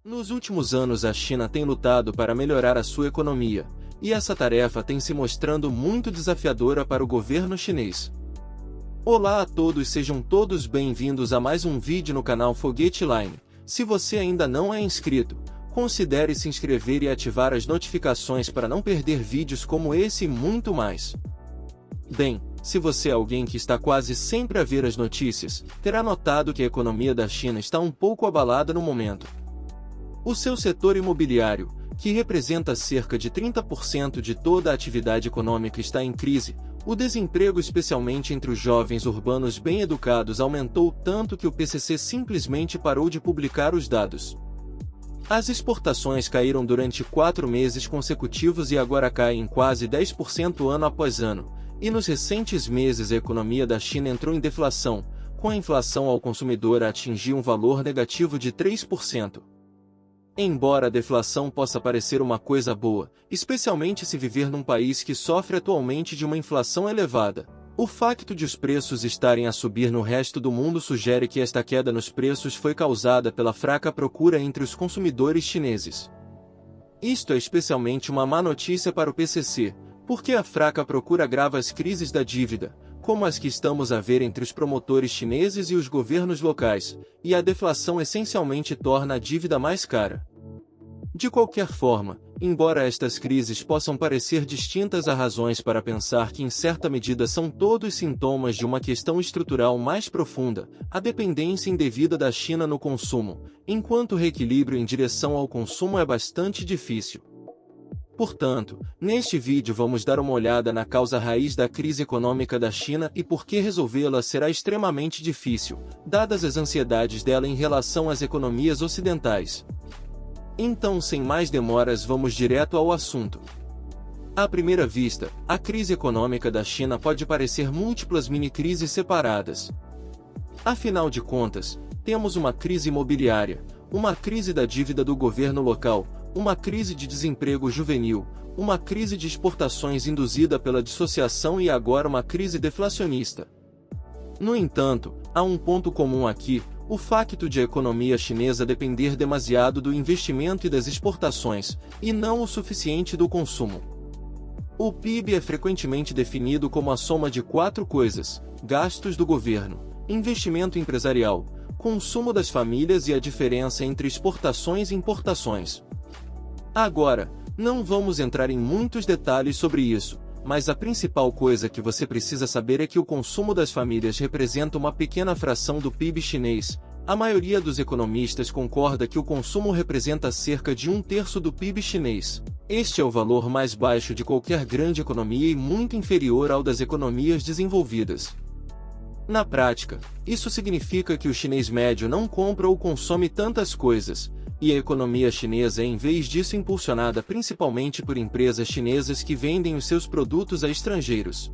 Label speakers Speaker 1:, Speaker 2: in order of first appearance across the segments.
Speaker 1: Nos últimos anos, a China tem lutado para melhorar a sua economia, e essa tarefa tem se mostrando muito desafiadora para o governo chinês. Olá a todos, sejam todos bem-vindos a mais um vídeo no canal Foguete Line. Se você ainda não é inscrito, considere se inscrever e ativar as notificações para não perder vídeos como esse e muito mais. Bem, se você é alguém que está quase sempre a ver as notícias, terá notado que a economia da China está um pouco abalada no momento. O seu setor imobiliário, que representa cerca de 30% de toda a atividade econômica, está em crise. O desemprego, especialmente entre os jovens urbanos bem educados, aumentou tanto que o PCC simplesmente parou de publicar os dados. As exportações caíram durante 4 meses consecutivos e agora caem em quase 10% ano após ano. E nos recentes meses a economia da China entrou em deflação, com a inflação ao consumidor a atingir um valor negativo de 3%. Embora a deflação possa parecer uma coisa boa, especialmente se viver num país que sofre atualmente de uma inflação elevada, o facto de os preços estarem a subir no resto do mundo sugere que esta queda nos preços foi causada pela fraca procura entre os consumidores chineses. Isto é especialmente uma má notícia para o PCC, porque a fraca procura agrava as crises da dívida, como as que estamos a ver entre os promotores chineses e os governos locais, e a deflação essencialmente torna a dívida mais cara. De qualquer forma, embora estas crises possam parecer distintas, há razões para pensar que em certa medida são todos sintomas de uma questão estrutural mais profunda, a dependência indevida da China no consumo, enquanto o reequilíbrio em direção ao consumo é bastante difícil. Portanto, neste vídeo vamos dar uma olhada na causa raiz da crise econômica da China e por que resolvê-la será extremamente difícil, dadas as ansiedades dela em relação às economias ocidentais. Então, sem mais demoras, vamos direto ao assunto. À primeira vista, a crise econômica da China pode parecer múltiplas mini-crises separadas. Afinal de contas, temos uma crise imobiliária, uma crise da dívida do governo local, uma crise de desemprego juvenil, uma crise de exportações induzida pela dissociação e agora uma crise deflacionista. No entanto, há um ponto comum aqui: o facto de a economia chinesa depender demasiado do investimento e das exportações, e não o suficiente do consumo. O PIB é frequentemente definido como a soma de 4 coisas: gastos do governo, investimento empresarial, consumo das famílias e a diferença entre exportações e importações. Agora, não vamos entrar em muitos detalhes sobre isso, mas a principal coisa que você precisa saber é que o consumo das famílias representa uma pequena fração do PIB chinês. A maioria dos economistas concorda que o consumo representa cerca de 1/3 do PIB chinês. Este é o valor mais baixo de qualquer grande economia e muito inferior ao das economias desenvolvidas. Na prática, isso significa que o chinês médio não compra ou consome tantas coisas, e a economia chinesa é em vez disso impulsionada principalmente por empresas chinesas que vendem os seus produtos a estrangeiros.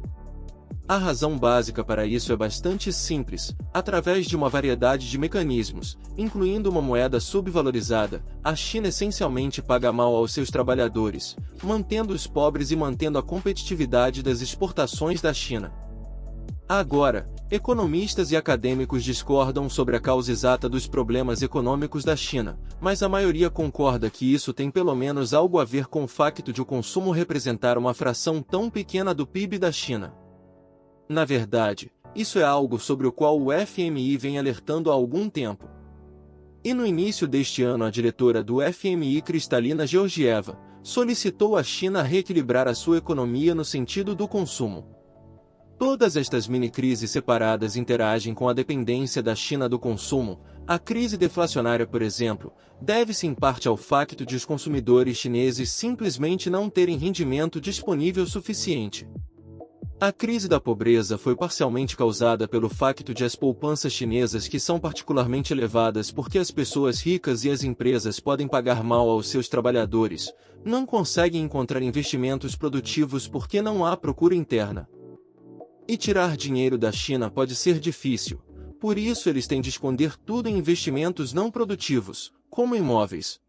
Speaker 1: A razão básica para isso é bastante simples: através de uma variedade de mecanismos, incluindo uma moeda subvalorizada, a China essencialmente paga mal aos seus trabalhadores, mantendo-os pobres e mantendo a competitividade das exportações da China. Agora, economistas e acadêmicos discordam sobre a causa exata dos problemas econômicos da China, mas a maioria concorda que isso tem pelo menos algo a ver com o facto de o consumo representar uma fração tão pequena do PIB da China. Na verdade, isso é algo sobre o qual o FMI vem alertando há algum tempo. E no início deste ano, a diretora do FMI, Kristalina Georgieva, solicitou à China reequilibrar a sua economia no sentido do consumo. Todas estas mini-crises separadas interagem com a dependência da China do consumo. A crise deflacionária, por exemplo, deve-se em parte ao facto de os consumidores chineses simplesmente não terem rendimento disponível suficiente. A crise da pobreza foi parcialmente causada pelo facto de as poupanças chinesas que são particularmente elevadas porque as pessoas ricas e as empresas podem pagar mal aos seus trabalhadores, não conseguem encontrar investimentos produtivos porque não há procura interna. E tirar dinheiro da China pode ser difícil, por isso eles têm de esconder tudo em investimentos não produtivos, como imóveis.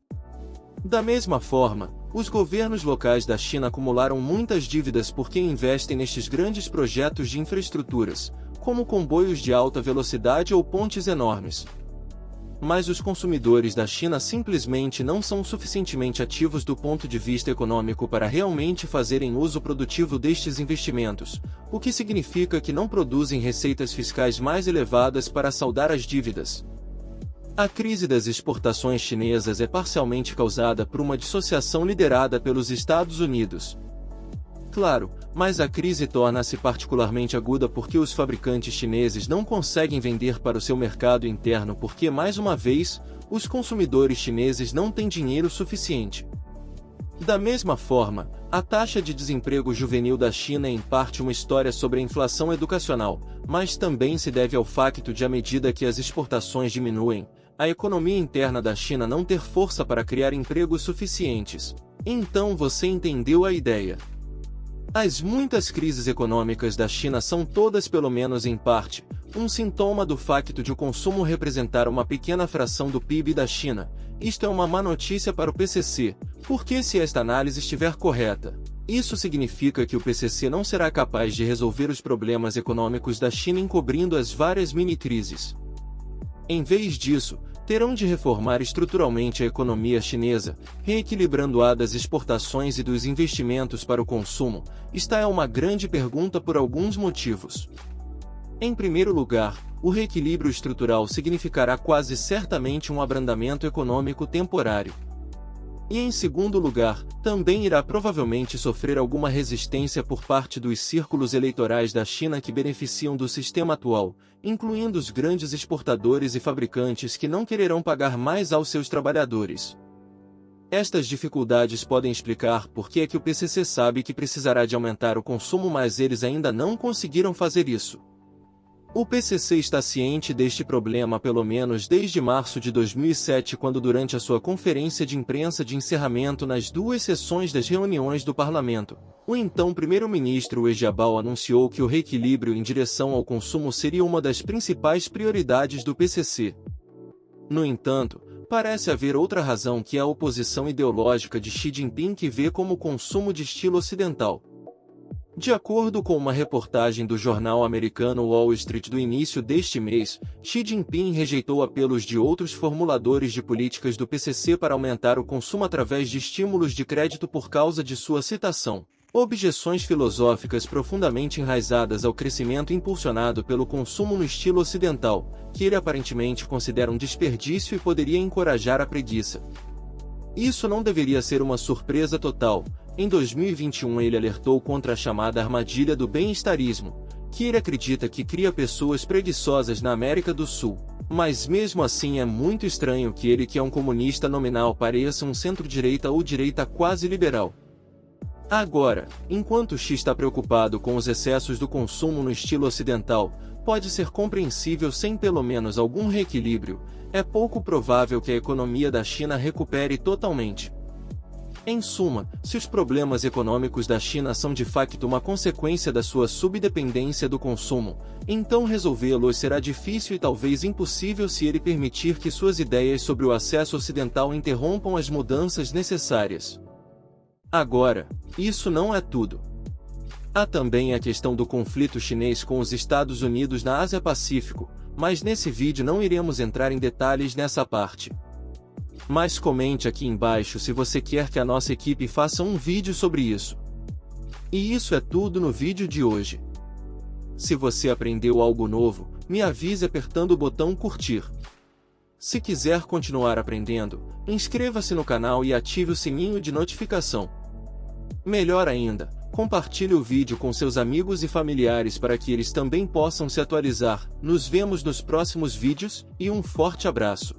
Speaker 1: Da mesma forma, os governos locais da China acumularam muitas dívidas porque investem nestes grandes projetos de infraestruturas, como comboios de alta velocidade ou pontes enormes. mas os consumidores da China simplesmente não são suficientemente ativos do ponto de vista econômico para realmente fazerem uso produtivo destes investimentos, o que significa que não produzem receitas fiscais mais elevadas para saldar as dívidas. A crise das exportações chinesas é parcialmente causada por uma dissociação liderada pelos Estados Unidos. Claro, mas a crise torna-se particularmente aguda porque os fabricantes chineses não conseguem vender para o seu mercado interno porque, mais uma vez, os consumidores chineses não têm dinheiro suficiente. Da mesma forma, a taxa de desemprego juvenil da China é em parte uma história sobre a inflação educacional, mas também se deve ao facto de, à medida que as exportações diminuem, a economia interna da China não ter força para criar empregos suficientes. Então você entendeu a ideia. As muitas crises econômicas da China são todas, pelo menos em parte, um sintoma do facto de o consumo representar uma pequena fração do PIB da China. Isto é uma má notícia para o PCC, porque se esta análise estiver correta, isso significa que o PCC não será capaz de resolver os problemas econômicos da China encobrindo as várias mini-crises. Em vez disso, terão de reformar estruturalmente a economia chinesa, reequilibrando-a das exportações e dos investimentos para o consumo. Esta é uma grande pergunta por alguns motivos. Em primeiro lugar, o reequilíbrio estrutural significará quase certamente um abrandamento econômico temporário. E em segundo lugar, também irá provavelmente sofrer alguma resistência por parte dos círculos eleitorais da China que beneficiam do sistema atual, incluindo os grandes exportadores e fabricantes que não quererão pagar mais aos seus trabalhadores. Estas dificuldades podem explicar por que é que o PCC sabe que precisará de aumentar o consumo, mas eles ainda não conseguiram fazer isso. O PCC está ciente deste problema pelo menos desde março de 2007, quando, durante a sua conferência de imprensa de encerramento nas duas sessões das reuniões do parlamento, o então primeiro-ministro Wen Jiabao anunciou que o reequilíbrio em direção ao consumo seria uma das principais prioridades do PCC. No entanto, parece haver outra razão, que é a oposição ideológica de Xi Jinping, que vê como consumo de estilo ocidental. De acordo com uma reportagem do jornal americano Wall Street do início deste mês, Xi Jinping rejeitou apelos de outros formuladores de políticas do PCC para aumentar o consumo através de estímulos de crédito por causa de sua citação: objeções filosóficas profundamente enraizadas ao crescimento impulsionado pelo consumo no estilo ocidental, que ele aparentemente considera um desperdício e poderia encorajar a preguiça. Isso não deveria ser uma surpresa total. Em 2021 ele alertou contra a chamada armadilha do bem-estarismo, que ele acredita que cria pessoas preguiçosas na América do Sul. Mas mesmo assim é muito estranho que ele, que é um comunista nominal, pareça um centro-direita ou direita quase liberal. Agora, enquanto Xi está preocupado com os excessos do consumo no estilo ocidental, pode ser compreensível sem pelo menos algum reequilíbrio, é pouco provável que a economia da China recupere totalmente. Em suma, se os problemas econômicos da China são de facto uma consequência da sua subdependência do consumo, então resolvê-los será difícil e talvez impossível se ele permitir que suas ideias sobre o acesso ocidental interrompam as mudanças necessárias. Agora, isso não é tudo. Há também a questão do conflito chinês com os Estados Unidos na Ásia-Pacífico, mas nesse vídeo não iremos entrar em detalhes nessa parte. Mas comente aqui embaixo se você quer que a nossa equipe faça um vídeo sobre isso. E isso é tudo no vídeo de hoje. Se você aprendeu algo novo, me avise apertando o botão curtir. Se quiser continuar aprendendo, inscreva-se no canal e ative o sininho de notificação. Melhor ainda, compartilhe o vídeo com seus amigos e familiares para que eles também possam se atualizar. Nos vemos nos próximos vídeos, e um forte abraço.